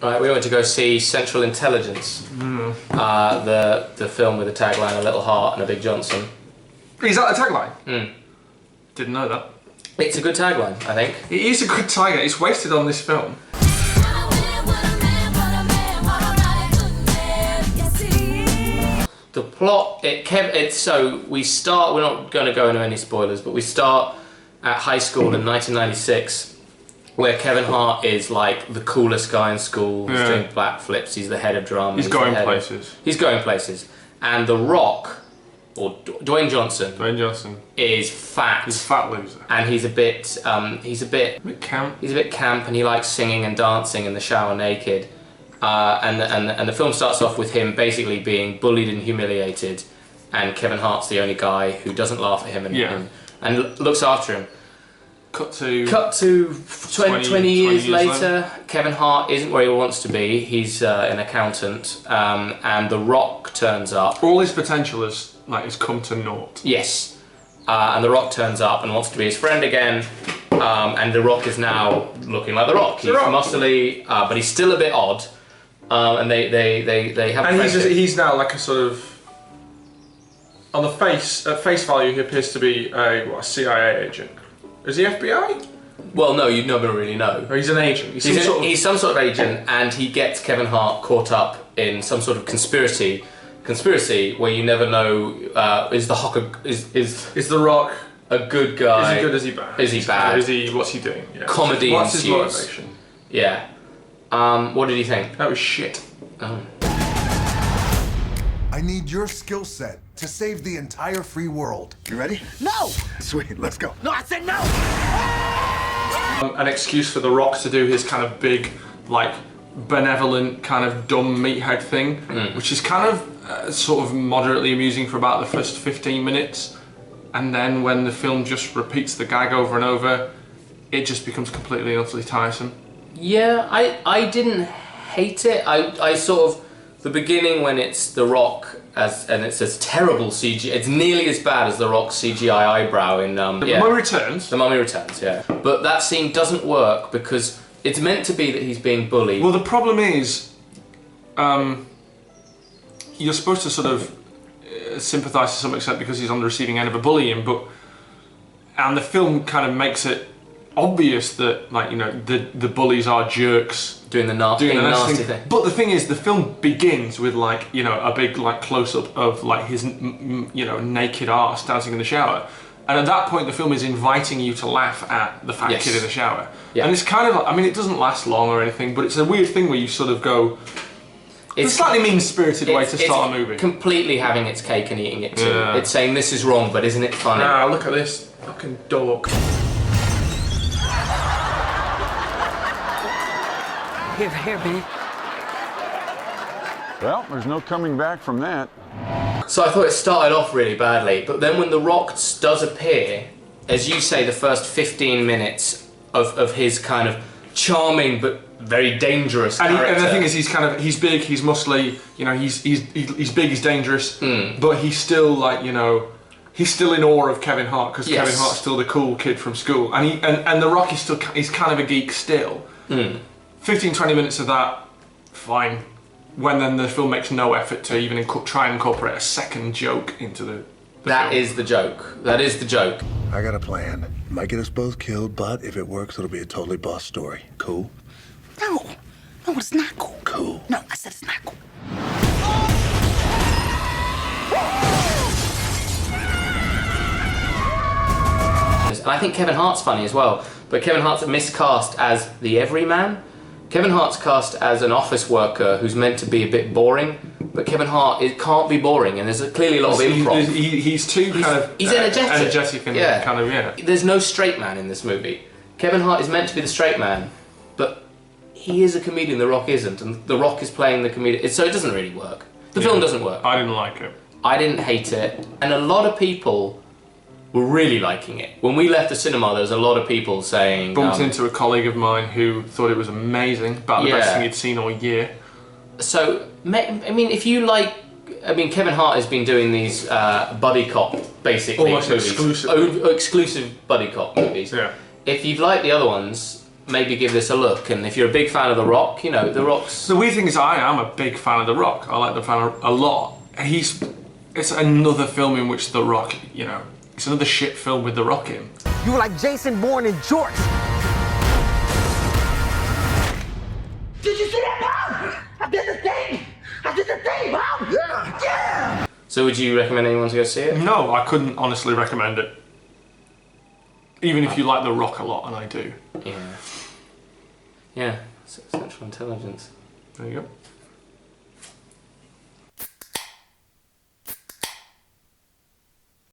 Right, we went to go see Central Intelligence, the film with the tagline "A Little Hart and a Big Johnson." Is that the tagline? Mm. Didn't know that. It's a good tagline, I think. It is a good tagline. It's wasted on this film. The plot, so we start, we're not going to go into any spoilers, but we start at high school in 1996, where Kevin Hart is like the coolest guy in school. He's doing backflips, he's the head of drama. He's going places. He's going places. And The Rock, or Dwayne Johnson, is fat. He's a fat loser. And he's a bit camp. He's a bit camp, and he likes singing and dancing in the shower naked. And the film starts off with him basically being bullied and humiliated, and Kevin Hart's the only guy who doesn't laugh at him and looks after him. Cut to 20 years later, Kevin Hart isn't where he wants to be. He's an accountant, and The Rock turns up. All his potential has come to naught. Yes, and The Rock turns up and wants to be his friend again. And The Rock is now looking like The Rock. He's muscly, but he's still a bit odd. And they have. And he's now like a sort of, on the face value, he appears to be a CIA agent. Is he FBI? Well, no, you'd never really know. Or he's an agent. He's some sort of agent, and he gets Kevin Hart caught up in some sort of conspiracy where you never know. Is The Rock a good guy? Is he good? Is he bad? Is he bad? What's he doing? Yeah. Comedy What's ensues. his motivation? Yeah. What did you think? That was shit. Oh. I need your skill set to save the entire free world. You ready? No! Sweet, let's go. No, I said no! An excuse for The Rock to do his kind of big, like, benevolent, kind of dumb meathead thing, which is kind of sort of moderately amusing for about the first 15 minutes. And then when the film just repeats the gag over and over, it just becomes completely and utterly tiresome. Yeah, I didn't hate it. I sort of, the beginning when it's The Rock and it's this terrible CGI, it's nearly as bad as The Rock's CGI eyebrow in The Mummy Returns? The Mummy Returns, yeah. But that scene doesn't work because it's meant to be that he's being bullied. Well, the problem is, you're supposed to sort of sympathise to some extent because he's on the receiving end of a bullying, and the film kind of makes it obvious that, like, you know, the bullies are jerks doing the nasty thing. But the thing is, the film begins with, like, you know, a big, like, close-up of, like, his you know, naked arse dancing in the shower, and at that point the film is inviting you to laugh at the fat kid in the shower. And it's kind of, I mean, it doesn't last long or anything, but it's a weird thing where you sort of go, it's a slightly mean-spirited way to start a movie. It's completely having its cake and eating it too. Yeah. It's saying this is wrong, but isn't it funny? Ah, look at this fucking dog. Here, babe. Well, there's no coming back from that. So I thought it started off really badly, but then when The Rock does appear, as you say, the first 15 minutes of his kind of charming but very dangerous character. And the thing is, he's big, he's muscly, you know, he's big, he's dangerous, but he's still, like, you know, he's still in awe of Kevin Hart because Kevin Hart's still the cool kid from school, and The Rock is he's kind of a geek still. 15-20 minutes of that, fine. When then the film makes no effort to even try and incorporate a second joke into the film. That is the joke. That is the joke. I got a plan. Might get us both killed, but if it works, it'll be a totally boss story. Cool? No, it's not cool. Cool. No, I said it's not cool. And I think Kevin Hart's funny as well, but Kevin Hart's miscast as the everyman. Kevin Hart's cast as an office worker who's meant to be a bit boring, but Kevin Hart can't be boring, and there's clearly a lot of improv. He's energetic and kind of. There's no straight man in this movie. Kevin Hart is meant to be the straight man, but he is a comedian, The Rock isn't, and The Rock is playing the comedian, so it doesn't really work. The film doesn't work. I didn't like it. I didn't hate it, and a lot of people were really liking it. When we left the cinema, there was a lot of people saying... Bumped into a colleague of mine who thought it was amazing, about the best thing he'd seen all year. So, I mean, if you like... I mean, Kevin Hart has been doing these buddy cop, basically, almost movies. Exclusive buddy cop movies. Yeah. If you've liked the other ones, maybe give this a look. And if you're a big fan of The Rock, you know, The Rock's... The weird thing is I am a big fan of The Rock. I like The fan a lot. It's another film in which The Rock, you know, it's another shit film with The Rock in. You were like Jason Bourne and Jorts. Did you see that, Mom? I did the thing, Mom. Yeah. So would you recommend anyone to go see it? No, I couldn't honestly recommend it. Even if you like The Rock a lot, and I do. Yeah. Yeah, Central Intelligence. There you go.